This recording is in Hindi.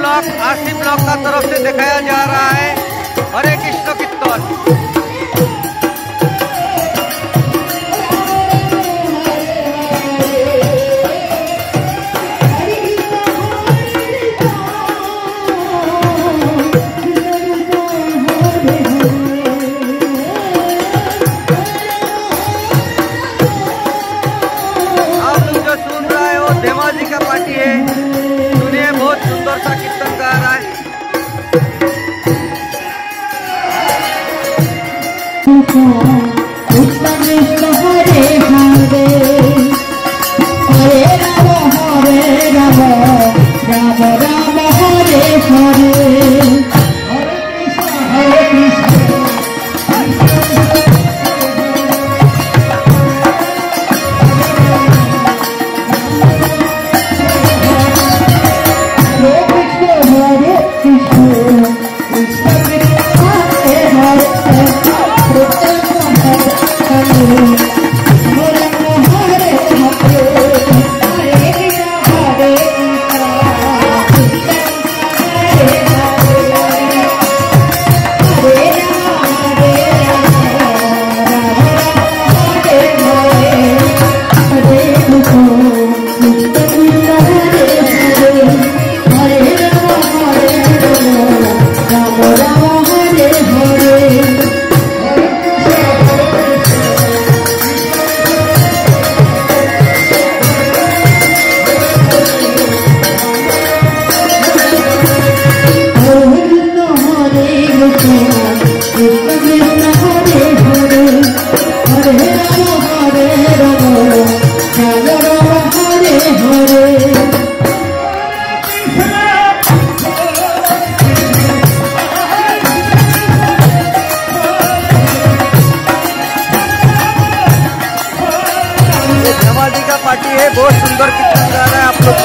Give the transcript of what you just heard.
ब्लॉक आरसी ब्लॉक का तरफ से दिखाया जा रहा है हरे कृष्ण कीर्तन। धेमाजी का पार्टी है, सुनिए बहुत सुंदर सा कीर्तन गा रहा है। कृष्ण कृष्ण हरे हरे हरे राम राम राम हरे हरे हरे कृष्ण धेमाजी का पार्टी है, बहुत सुंदर कीर्तन गा रहा है आप लोग।